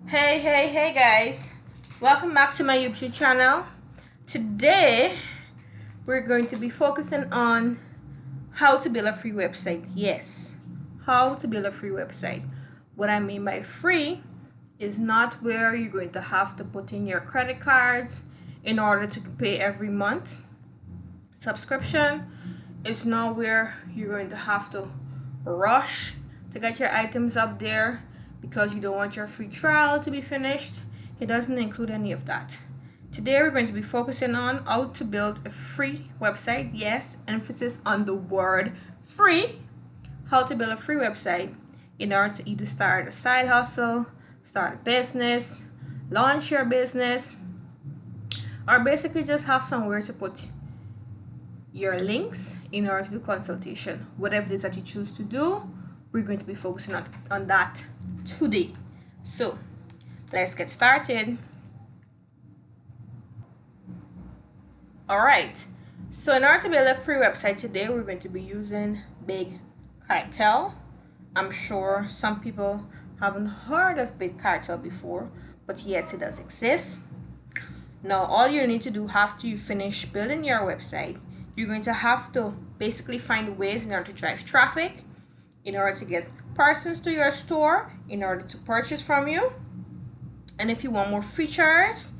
Hey guys, welcome back to my YouTube channel. Today we're going to be focusing on how to build a free website. Yes, how to build a free website. What I mean by free is not where you're going to have to put in your credit cards in order to pay every month. Subscription is not where you're going to have to rush to get your items up there because you don't want your free trial to be finished. It doesn't include any of that. Today we're going to be focusing on how to build a free website. Yes, emphasis on the word free. How to build a free website in order to either start a side hustle, start a business, launch your business, or basically just have somewhere to put your links in order to do consultation. Whatever it is that you choose to do, we're going to be focusing on that today. So let's get started. All right, so in order to build a free website today, we're going to be using Big Cartel. I'm sure some people haven't heard of Big Cartel before, but yes, it does exist. Now all you need to do after you finish building your website, you're going to have to basically find ways in order to drive traffic, in order to get persons to your store, in order to purchase from you. And if you want more features,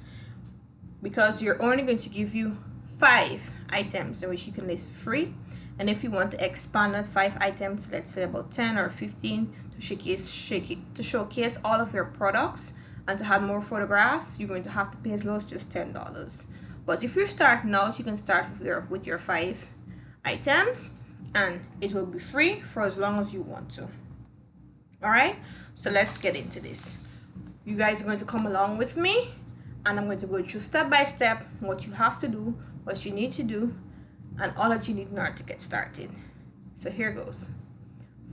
because you're only going to give you 5 items in which you can list free, and if you want to expand that 5 items, let's say about 10 or 15 to showcase all of your products and to have more photographs, you're going to have to pay as low as just $10. But if you're starting out, you can start with your 5 items and it will be free for as long as you want to. All right, so let's get into this. You guys are going to come along with me and I'm going to go through step by step what you have to do, what you need to do, and all that you need in order to get started. So here goes.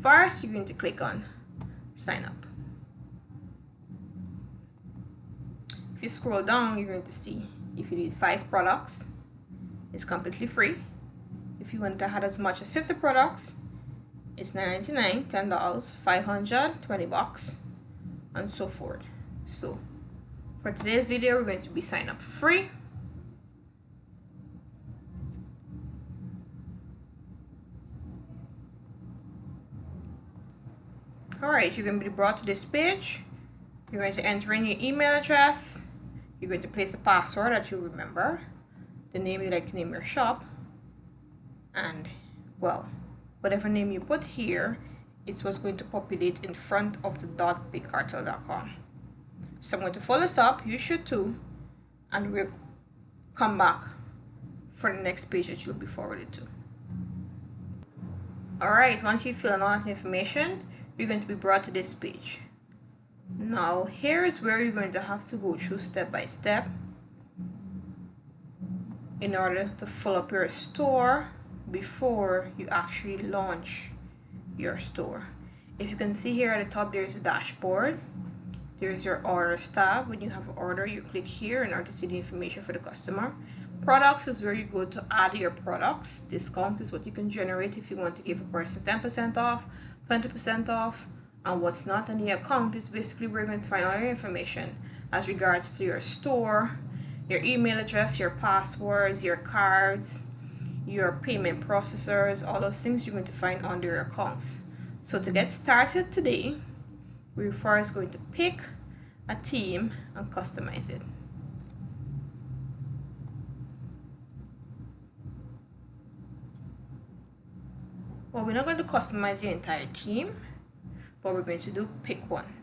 First, you're going to click on sign up. If you scroll down, you're going to see if you need 5 products, it's completely free. If you want to add as much as 50 products, it's $9.99, $10, 500, $20, and so forth. So for today's video, we're going to be signing up for free. Alright, you're going to be brought to this page. You're going to enter in your email address. You're going to place a password that you remember, the name you like to name your shop, and well, whatever name you put here, it's what's going to populate in front of the .bigcartel.com. So I'm going to follow this up, you should too, and we'll come back for the next page that you'll be forwarded to. Alright, once you fill in all that information, you're going to be brought to this page. Now here is where you're going to have to go through step by step in order to fill up your store before you actually launch your store. If you can see here at the top, there's a dashboard. There's your orders tab. When you have an order, you click here in order to see the information for the customer. Products is where you go to add your products. Discount is what you can generate if you want to give a person 10% off, 20% off, and what's not on the account is basically where you're going to find all your information as regards to your store, your email address, your passwords, your cards, your payment processors, all those things you're going to find under your accounts. So to get started today, we're first going to pick a theme and customize it. Well, we're not going to customize the entire theme, but we're going to do pick one.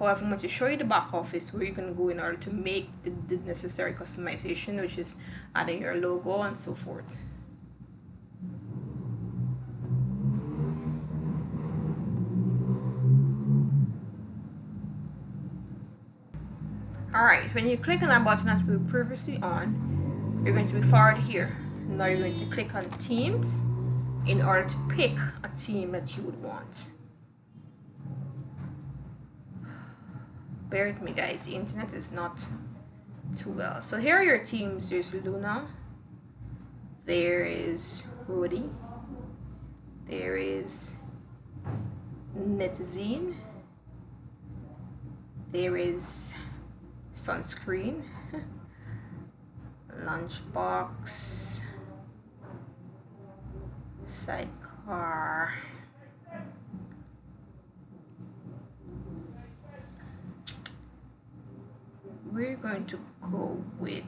However, I'm going to show you the back office where you can go in order to make the necessary customization, which is adding your logo and so forth. Alright, when you click on that button that we were previously on, you're going to be forwarded here. Now you're going to click on themes in order to pick a theme that you would want. Bear with me guys, the internet is not too well. So here are your themes. There's Luna, there is Rody, there is Netazine, There is sunscreen, lunchbox, sidecar, we're going to go with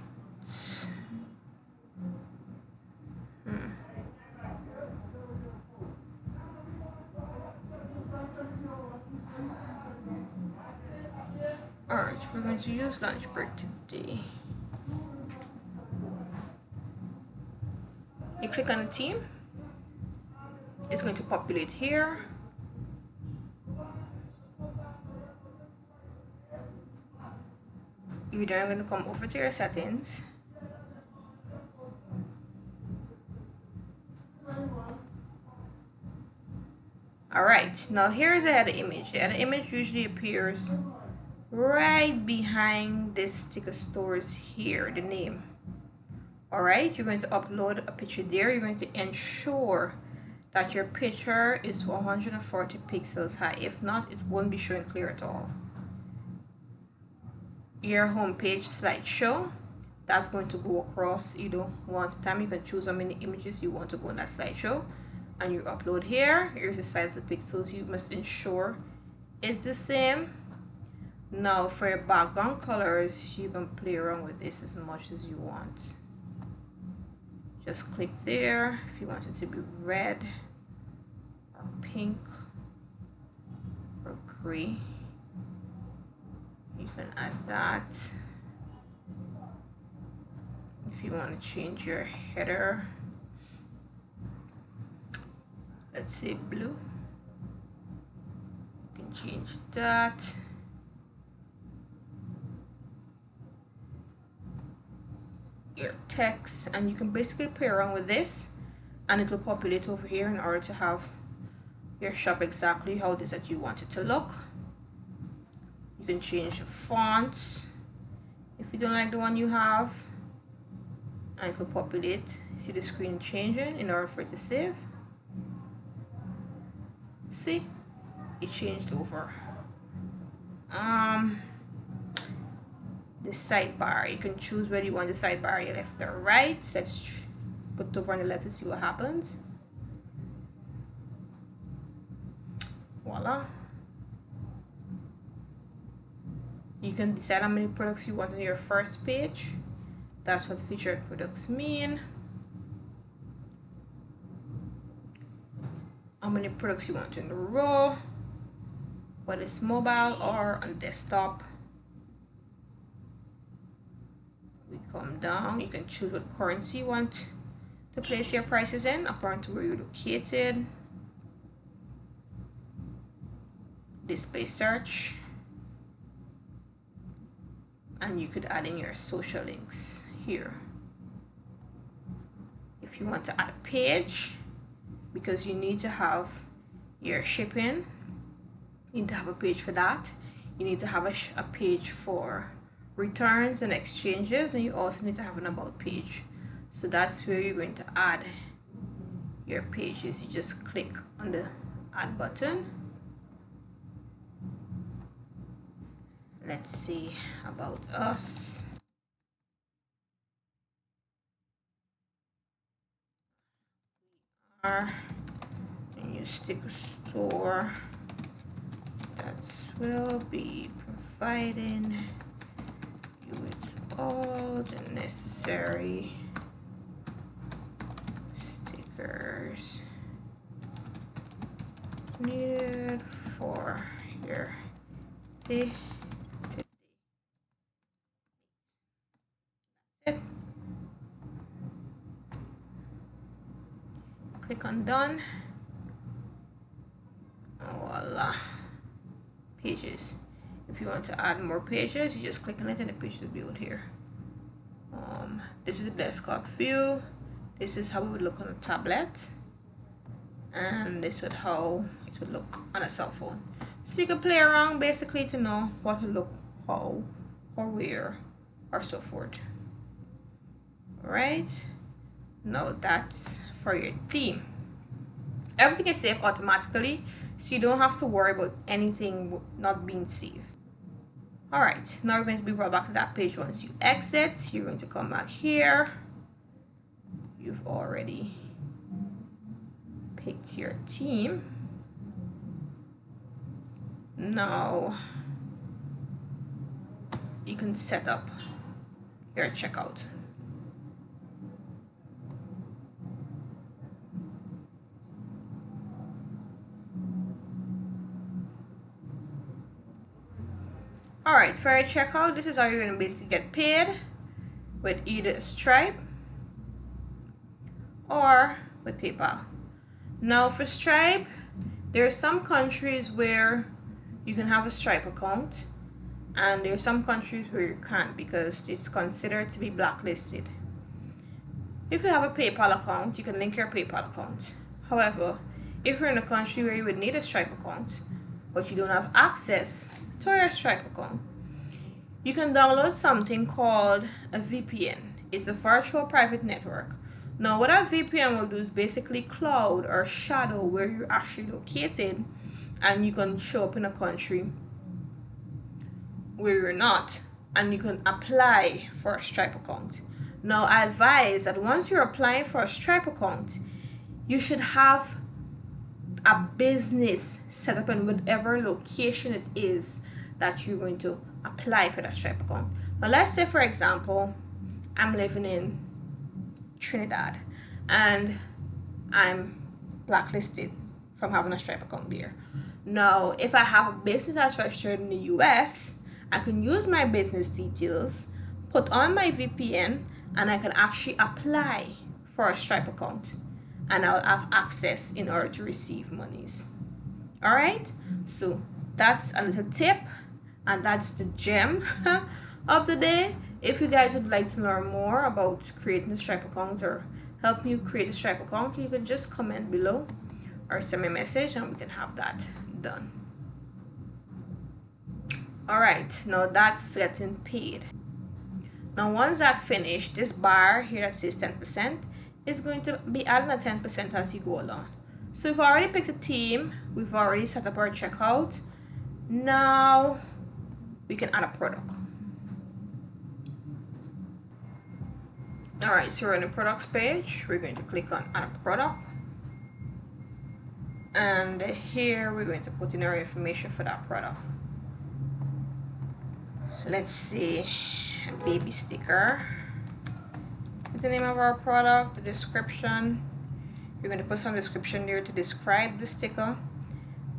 alright, we're going to use lunch break today. You click on the team, it's going to populate here. You're then going to come over to your settings. Alright, now here is the header image. The header image usually appears right behind this sticker stores here, the name. Alright, you're going to upload a picture there. You're going to ensure that your picture is 140 pixels high. If not, it won't be showing clear at all. Your homepage slideshow, that's going to go across either one at a time. You can choose how many images you want to go in that slideshow, and you upload here. Here's the size of the pixels. You must ensure it's the same. Now for your background colors, you can play around with this as much as you want. Just click there if you want it to be red or pink or gray. You can add that. If you want to change your header, let's say blue, you can change that. Your text, and you can basically play around with this and it will populate over here in order to have your shop exactly how it is that you want it to look. You can change the fonts if you don't like the one you have, and it will populate. See the screen changing in order for it to save. See, it changed over. The sidebar, you can choose whether you want the sidebar your left or right. Let's put it over on the left to see what happens. Voila. You can decide how many products you want on your first page. That's what featured products mean. How many products you want in the row, whether it's mobile or on desktop. We come down, you can choose what currency you want to place your prices in according to where you're located. Display search, and you could add in your social links here. If you want to add a page, because you need to have your shipping, you need to have a page for that. You need to have a page for returns and exchanges, and you also need to have an about page. So that's where you're going to add your pages. You just click on the add button. Let's see about us. We are a new sticker store that will be providing you with all the necessary stickers needed for your day. Click on done. Voila. Pages. If you want to add more pages, you just click on it and the page will be out here. This is the desktop view. This is how it would look on a tablet, and this is how it would look on a cell phone. So you can play around basically to know what to look, how, or where, or so forth. Alright, now that's for your theme. Everything is saved automatically, so you don't have to worry about anything not being saved. All right, now we're going to be brought back to that page. Once you exit, you're going to come back here. You've already picked your team. Now you can set up your checkout. All right, for a checkout, this is how you're going to basically get paid, with either Stripe or with PayPal. Now for Stripe, there are some countries where you can have a Stripe account, and there are some countries where you can't because it's considered to be blacklisted. If you have a PayPal account, you can link your PayPal account. However, if you're in a country where you would need a Stripe account, but you don't have access to your Stripe account, you can download something called a VPN. It's a virtual private network. Now, what a VPN will do is basically cloud or shadow where you're actually located, and you can show up in a country where you're not, and you can apply for a Stripe account. Now, I advise that once you're applying for a Stripe account, you should have a business set up in whatever location it is that you're going to apply for that Stripe account. Now, let's say, for example, I'm living in Trinidad and I'm blacklisted from having a Stripe account there. Now, if I have a business that's registered in the US, I can use my business details, put on my VPN, and I can actually apply for a Stripe account, and I'll have access in order to receive monies. All right, so that's a little tip, and that's the gem of the day. If you guys would like to learn more about creating a Stripe account or help you create a Stripe account, you can just comment below or send me a message and we can have that done. All right, now that's getting paid. Now once that's finished, this bar here that says 10% is going to be adding a 10% as you go along. So we've already picked a team, we've already set up our checkout. Now we can add a product. All right, so we're on the products page. We're going to click on add a product, and here we're going to put in our information for that product. Let's see, baby sticker is the name of our product. The description, you're going to put some description there to describe the sticker.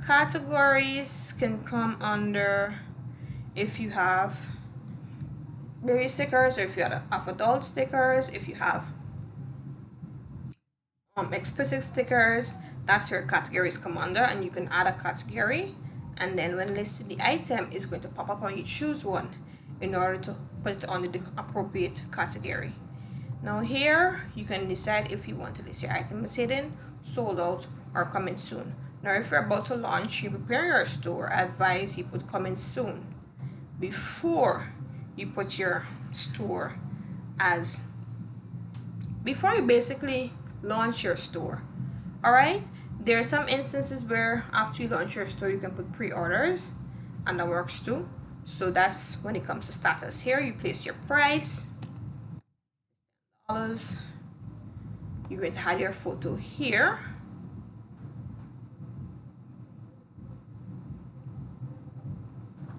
Categories can come under if you have baby stickers, or if you have adult stickers, if you have explicit stickers, that's your categories come under, and you can add a category, and then when listing the item, it's going to pop up and you choose one in order to put it under the appropriate category. Now here you can decide if you want to list your item as hidden, sold out, or coming soon. Now if you're about to launch, you prepare your store, I advise you put coming soon before you put your store as, before you basically launch your store. All right, there are some instances where after you launch your store you can put pre-orders, and that works too. So that's when it comes to status. Here you place your price, dollars. You're going to add your photo here.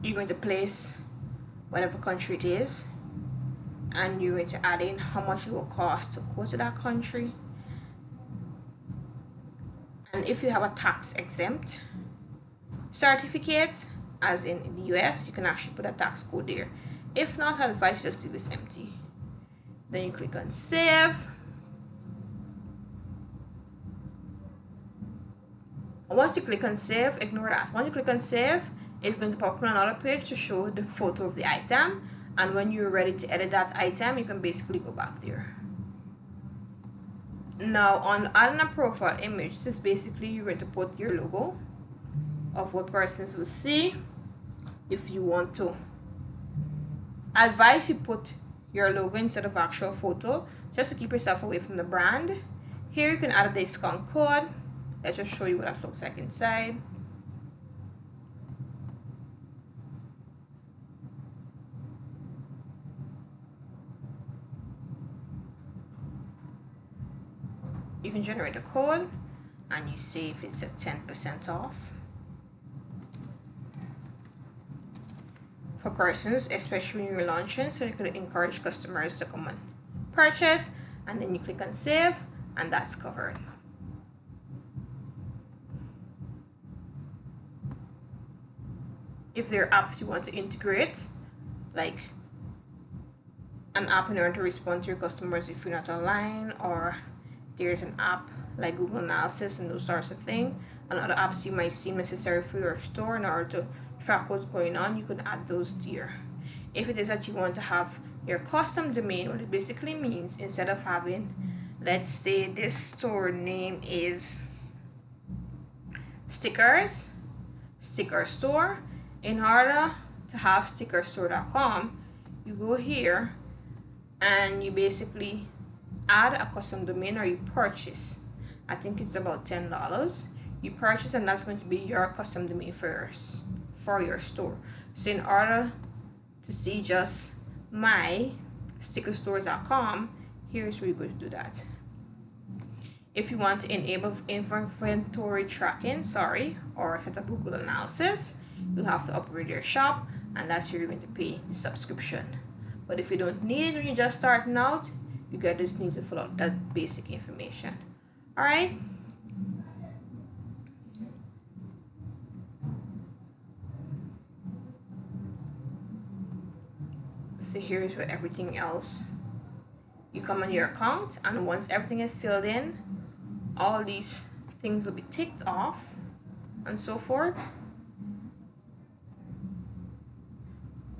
You're going to place whatever country it is, and you're going to add in how much it will cost to go to that country. And if you have a tax exempt certificate, as in the US, you can actually put a tax code there. If not, I advise you just leave this empty. Then you click on save. And once you click on save, ignore that. Once you click on save, it's going to pop up on another page to show the photo of the item, and when you're ready to edit that item, you can basically go back there. Now on adding a profile image, this is basically you're going to put your logo of what persons will see. If you want to, I advise you put your logo instead of actual photo, just to keep yourself away from the brand. Here you can add a discount code. Let's just show you what that looks like inside. can generate a code and you see if it's at 10% off. For persons, especially when you're launching, so you could encourage customers to come and purchase, and then you click on save, and that's covered. If there are apps you want to integrate, like an app in order to respond to your customers if you're not online, or there's an app like Google Analysis and those sorts of things, and other apps you might seem necessary for your store in order to track what's going on, you could add those to your. If it is that you want to have your custom domain, what it basically means, instead of having, let's say this store name is sticker store, in order to have stickerstore.com, you go here and you basically add a custom domain, or you purchase. I think it's about $10. You purchase, and that's going to be your custom domain for your store. So in order to see just my stickerstores.com, here's where you're going to do that. If you want to enable inventory tracking, or set up Google Analysis, you'll have to upgrade your shop, and that's where you're going to pay the subscription. But if you don't need it when you're just starting out, you just need to fill out that basic information. All right. So here's where everything else. You come on your account, and once everything is filled in, all these things will be ticked off and so forth.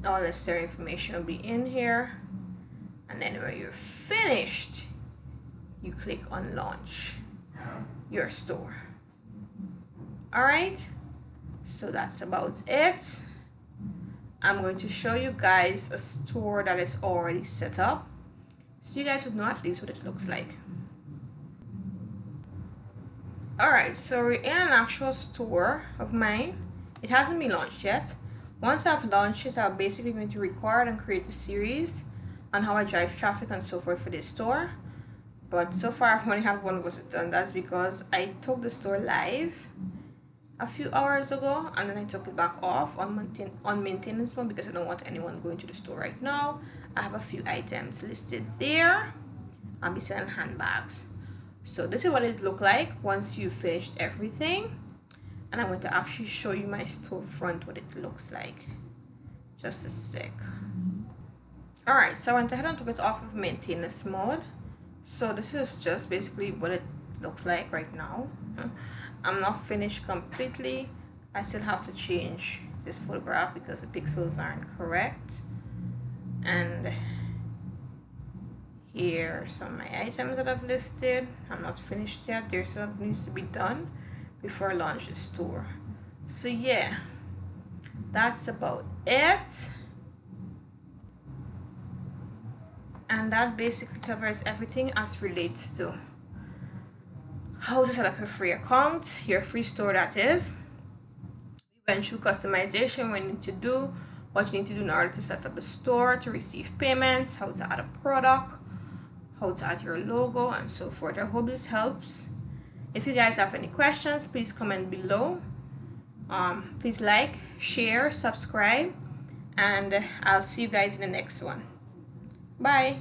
All necessary information will be in here, and then when you're finished, you click on launch your store. All right, so that's about it. I'm going to show you guys a store that is already set up, so you guys would know at least what it looks like. All right, so we're in an actual store of mine. It hasn't been launched yet. Once I've launched it, I'm basically going to record and create a series on how I drive traffic and so forth for this store. But so far I've only had one visit done. That's because I took the store live a few hours ago, and then I took it back off on maintenance mode because I don't want anyone going to the store right now. I have a few items listed there. I'll be selling handbags. So this is what it looked like once you finished everything. And I'm going to actually show you my storefront, what it looks like. Just a sec. Alright, so I went ahead and took it off of maintenance mode. So this is just basically what it looks like right now. I'm not finished completely. I still have to change this photograph because the pixels aren't correct. And here are some of my items that I've listed. I'm not finished yet. There's still needs to be done before I launch the store. So yeah, that's about it. And that basically covers everything as relates to how to set up a free account, your free store that is. We went through customization, what you need to do, what you need to do in order to set up a store, to receive payments, how to add a product, how to add your logo, and so forth. I hope this helps. If you guys have any questions, please comment below. Please like, share, subscribe, and I'll see you guys in the next one. Bye.